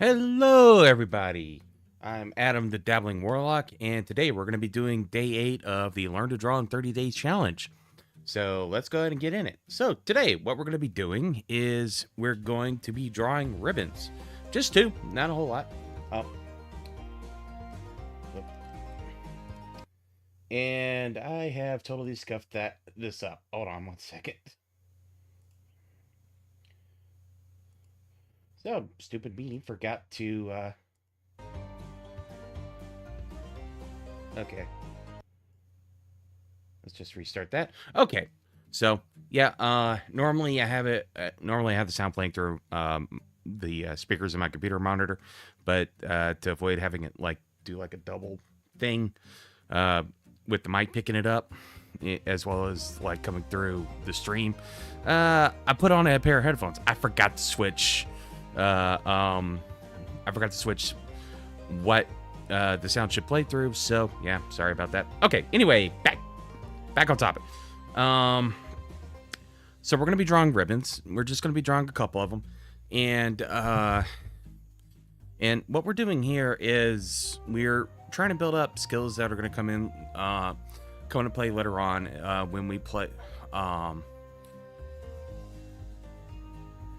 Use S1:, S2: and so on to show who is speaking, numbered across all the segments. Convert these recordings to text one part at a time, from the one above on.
S1: Hello, everybody. I'm Adam, the Dabbling Warlock, and today we're going to be doing day 8 of the Learn to Draw in 30 Days challenge. So let's go ahead and get in it. So today, what we're going to be doing is we're going to be drawing ribbons. Just two, not a whole lot. Oh. And I have totally scuffed this up. Hold on one second. So, stupid me forgot to, okay. Let's just restart that. Okay. So yeah, normally I have the sound playing through the speakers in my computer monitor, but to avoid having it like do like a double thing with the mic picking it up, as well as like coming through the stream, I put on a pair of headphones. I forgot to switch. I forgot to switch what the sound should play through. So yeah, sorry about that. Okay. Anyway, back on topic. So we're gonna be drawing ribbons. We're just gonna be drawing a couple of them, and what we're doing here is we're trying to build up skills that are gonna come into play later on when we play,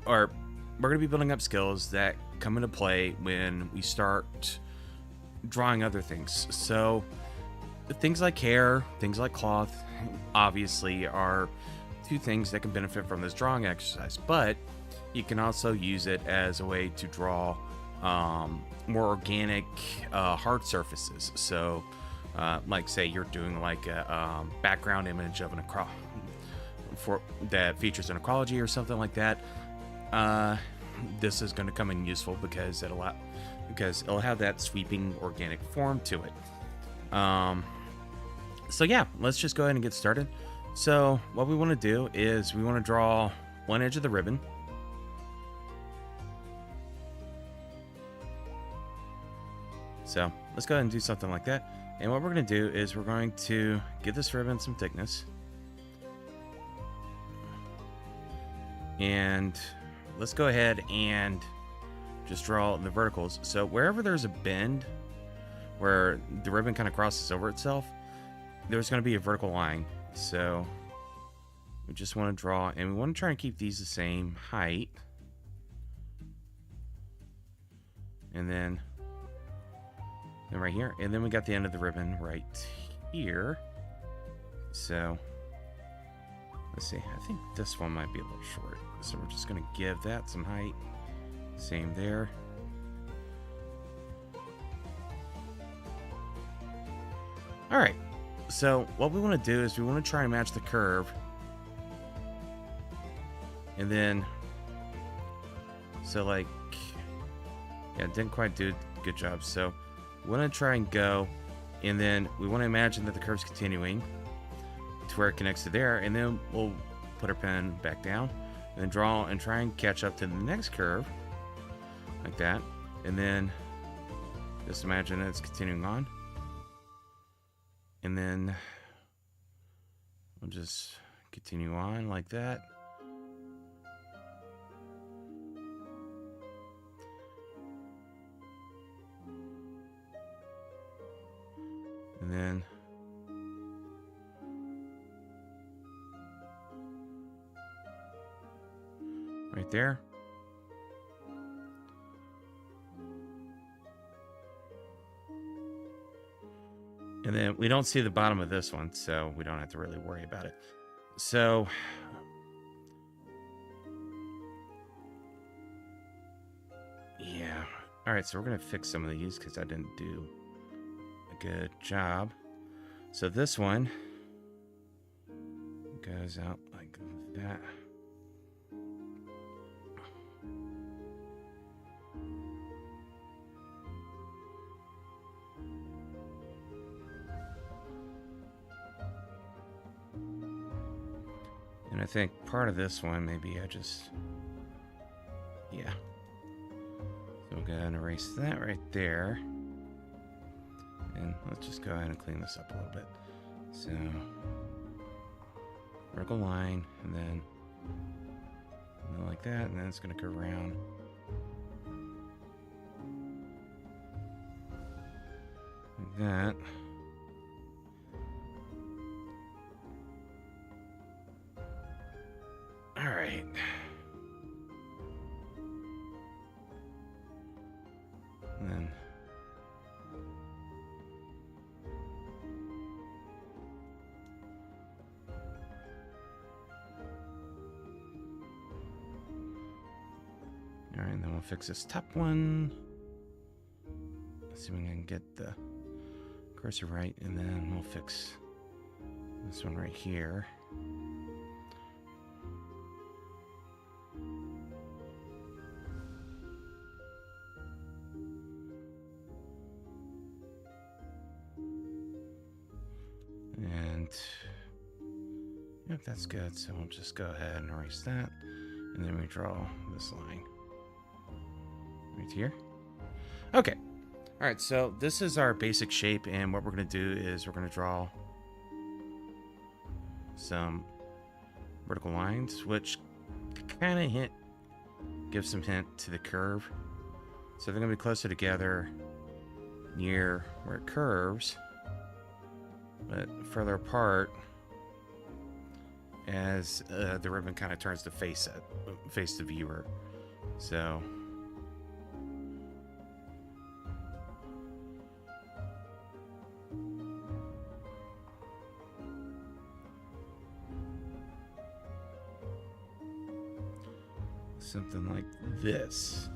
S1: or we're gonna be building up skills that come into play when we start drawing other things. So things like hair, things like cloth, obviously are two things that can benefit from this drawing exercise, but you can also use it as a way to draw more organic hard surfaces. So like say you're doing like a background image of an that features an ecology or something like that. This is going to come in useful because it'll have that sweeping organic form to it. So yeah, let's just go ahead and get started. So what we want to do is we want to draw one edge of the ribbon. So let's go ahead and do something like that. And what we're going to do is we're going to give this ribbon some thickness. And let's go ahead and just draw the verticals. So wherever there's a bend where the ribbon kind of crosses over itself, there's going to be a vertical line. So we just want to draw, and we want to try and keep these the same height. And then right here, and then we got the end of the ribbon right here. So let's see, I think this one might be a little short, so we're just going to give that some height. Same there. All right. So what we want to do is we want to try and match the curve. And then, so like, yeah, didn't quite do a good job. So we want to try and go, and then we want to imagine that the curve's continuing to where it connects to there, and then we'll put our pen back down and then draw and try and catch up to the next curve like that. And then just imagine that it's continuing on. And then we'll just continue on like that. And then right there. And then we don't see the bottom of this one, so we don't have to really worry about it. So yeah. All right, so we're going to fix some of these because I didn't do a good job. So this one goes out like that. And I think part of this one, maybe I just, yeah. So we'll go ahead and erase that right there. And let's just go ahead and clean this up a little bit. So, vertical line, and then like that, and then it's going to go around. that. All right. And then all right, and then we'll fix this top one. Let's see if we can get the cursor right, and then we'll fix this one right here. And yep, that's good. So we'll just go ahead and erase that. And then we draw this line right here. Okay. All right, so this is our basic shape, and what we're going to do is we're going to draw some vertical lines, which kind of give some hint to the curve. So they're going to be closer together near where it curves, but further apart as the ribbon kind of turns to face the viewer. So something like this.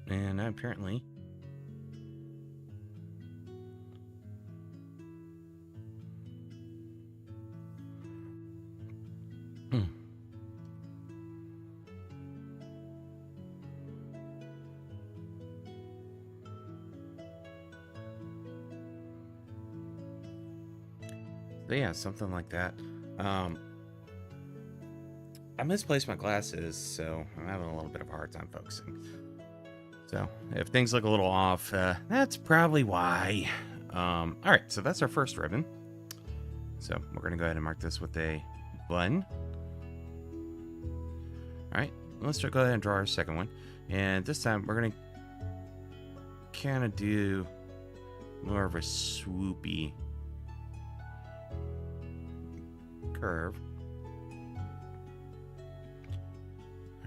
S1: And apparently so yeah, something like that. I misplaced my glasses, so I'm having a little bit of a hard time focusing. So if things look a little off, that's probably why. All right, so that's our first ribbon. So we're going to go ahead and mark this with a button. All right, let's go ahead and draw our second one. And this time we're going to kind of do more of a swoopy curve.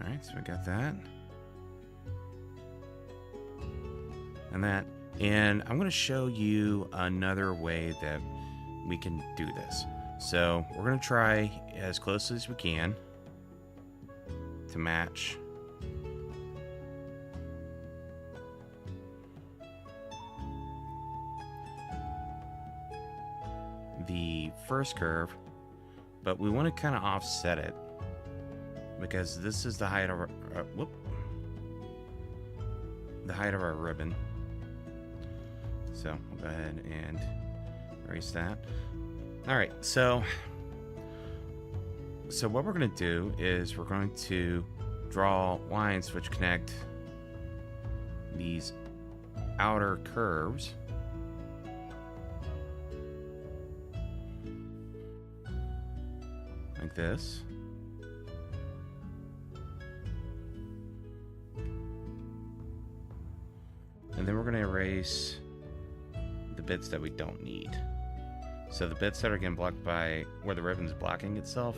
S1: All right, so we got that. And that, and I'm going to show you another way that we can do this. So we're going to try as close as we can to match the first curve, but we want to kind of offset it because this is the height of our the height of our ribbon. So we'll go ahead and erase that. All right, so what we're going to do is we're going to draw lines which connect these outer curves. Like this. And then we're going to erase the bits that we don't need. So the bits that are getting blocked by where the ribbon's blocking itself.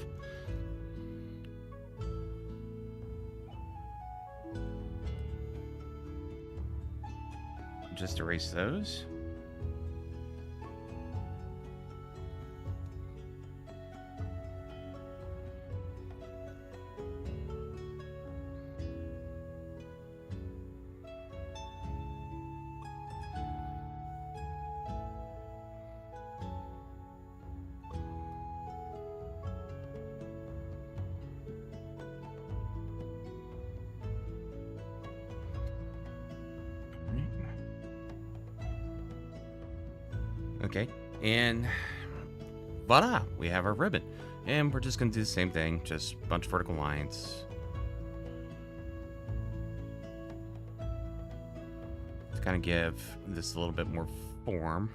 S1: Just erase those. Okay, and voila, we have our ribbon. And we're just going to do the same thing, just a bunch of vertical lines. To kind of give this a little bit more form.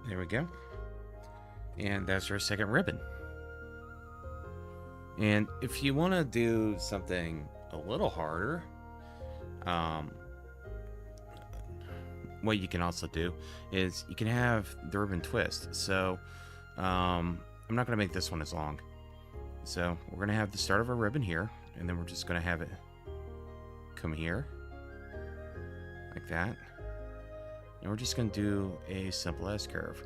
S1: There we go. And that's our second ribbon. And if you want to do something a little harder, what you can also do is you can have the ribbon twist. So I'm not going to make this one as long. So we're going to have the start of our ribbon here, and then we're just going to have it come here like that. And we're just going to do a simple S curve.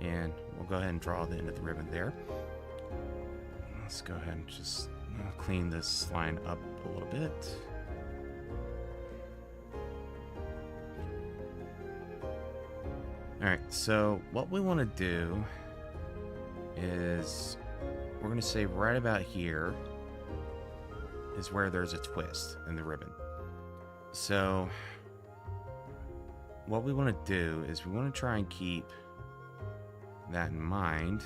S1: And we'll go ahead and draw the end of the ribbon there. Let's go ahead and just clean this line up a little bit. Alright, so what we want to do is we're going to say right about here is where there's a twist in the ribbon. So what we want to do is we want to try and keep that in mind,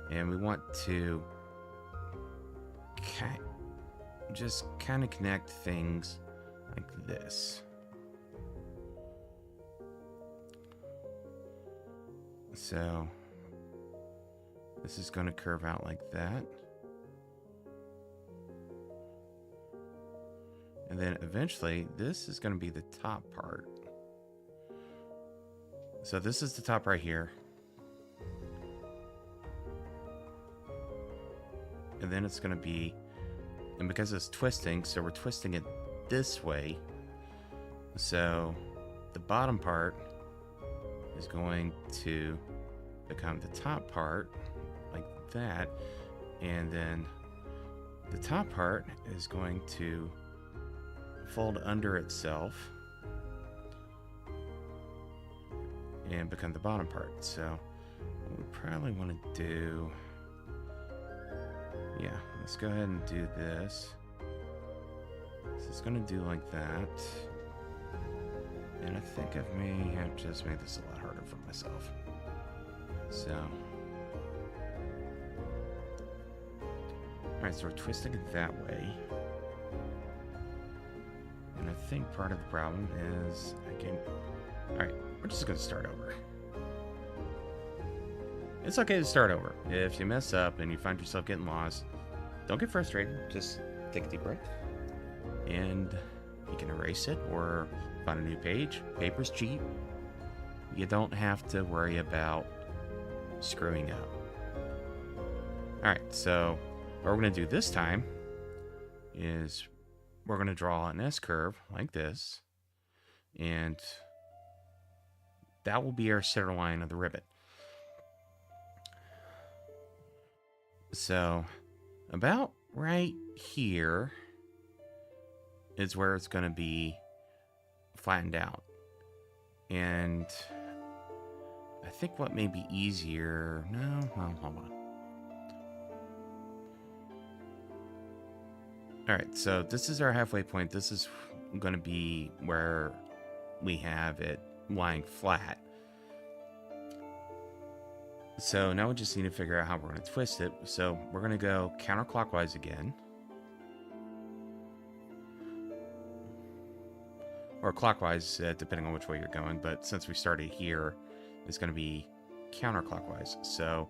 S1: and we want to just kind of connect things like this. So this is going to curve out like that, and then eventually this is going to be the top part. So this is the top right here. And then it's going to be, and because it's twisting, so we're twisting it this way. So the bottom part is going to become the top part, like that. And then the top part is going to fold under itself and become the bottom part. So what we probably want to do, yeah, let's go ahead and do this. So it's going to do like that. And I think I may have just made this a lot harder for myself. So, alright, so we're twisting it that way. And I think part of the problem is, again, alright, we're just going to start over. It's okay to start over. If you mess up and you find yourself getting lost, don't get frustrated. Just take a deep breath. And you can erase it or find a new page. Paper's cheap. You don't have to worry about screwing up. Alright, so what we're going to do this time is we're going to draw an S curve like this. And that will be our center line of the ribbon. So about right here is where it's going to be flattened out. And I think what may be easier, hold on. Alright, so this is our halfway point. This is going to be where we have it lying flat. So now we just need to figure out how we're going to twist it. So we're going to go counterclockwise again. Or clockwise, depending on which way you're going. But since we started here, it's going to be counterclockwise. So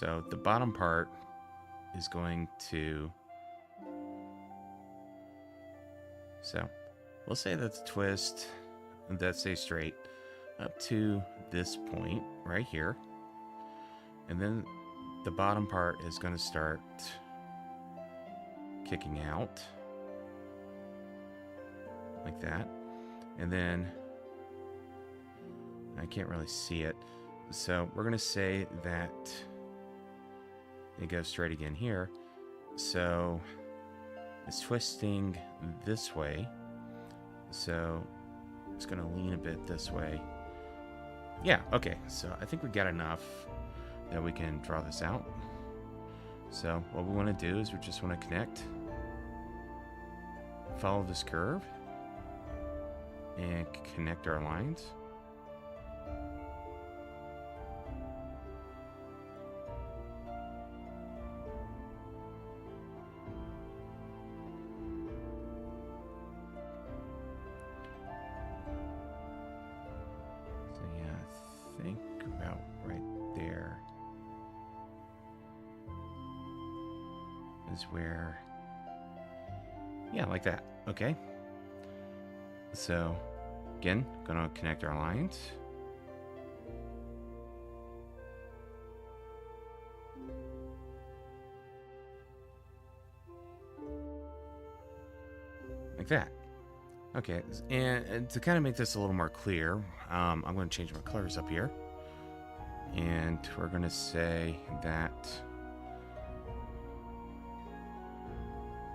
S1: the bottom part is going to... So we'll say that's a twist, and that stays straight up to this point right here. And then the bottom part is going to start kicking out like that. And then I can't really see it, so we're going to say that it goes straight again here. So it's twisting this way, so it's going to lean a bit this way. Yeah, okay, so I think we got enough that we can draw this out. So what we want to do is we just want to connect, follow this curve, and connect our lines. is where, yeah, like that. Okay. So, again, gonna connect our lines. Like that. Okay, and to kind of make this a little more clear, I'm going to change my colors up here. And we're going to say that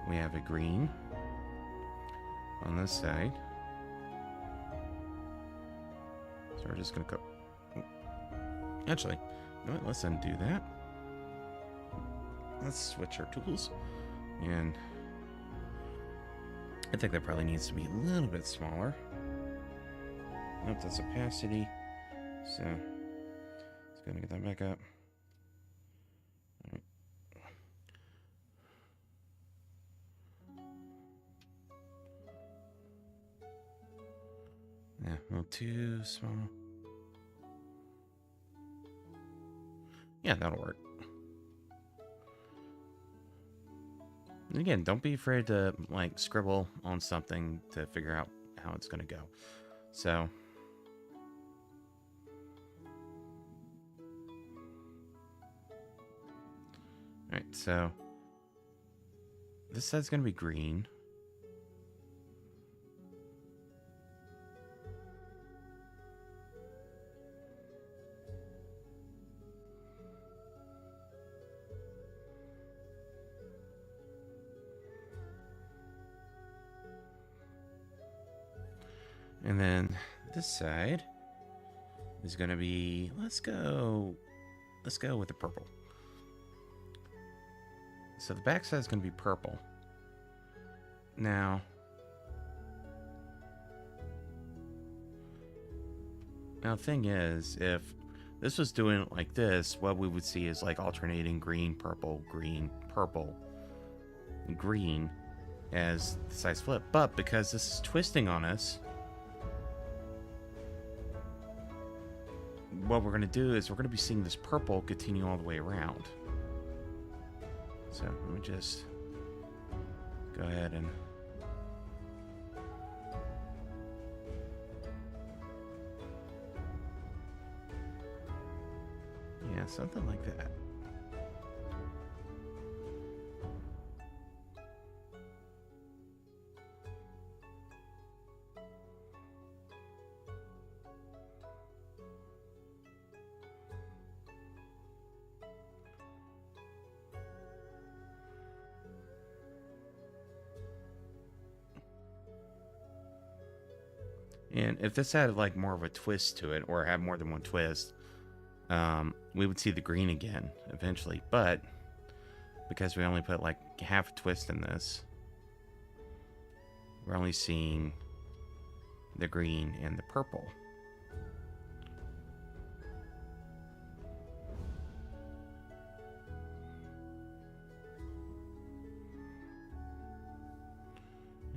S1: we have a green on this side. So we're just going to go... Actually, you know what? Let's undo that. Let's switch our tools. And I think that probably needs to be a little bit smaller. Nope, that's opacity. So, it's going to get that back up. All right. Yeah, a little too small. Yeah, that'll work. And again, don't be afraid to like scribble on something to figure out how it's going to go. So, all right, so this side's going to be green. And then this side is going to be, let's go with the purple. So the back side is going to be purple. Now, the thing is, if this was doing it like this, what we would see is like alternating green, purple, green, purple, green as the sides flip. But because this is twisting on us, what we're going to do is we're going to be seeing this purple continue all the way around. So let me just go ahead and yeah, something like that. And if this had like more of a twist to it, or had more than one twist, we would see the green again eventually. But because we only put like half a twist in this, we're only seeing the green and the purple.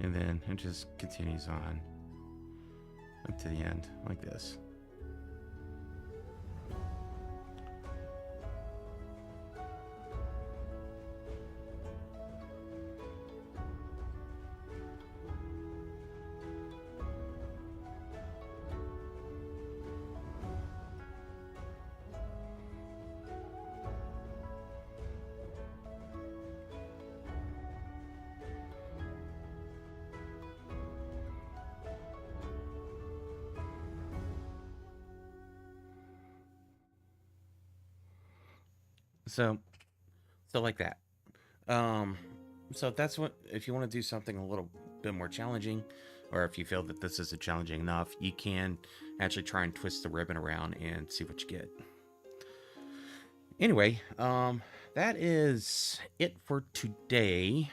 S1: And then it just continues on up to the end, like this. So like that. So that's what, if you want to do something a little bit more challenging, or if you feel that this isn't challenging enough, you can actually try and twist the ribbon around and see what you get. Anyway, that is it for today.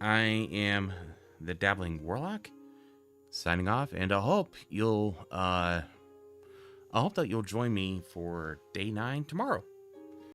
S1: I am the Dabbling Warlock, signing off, and I hope that you'll join me for day 9 tomorrow.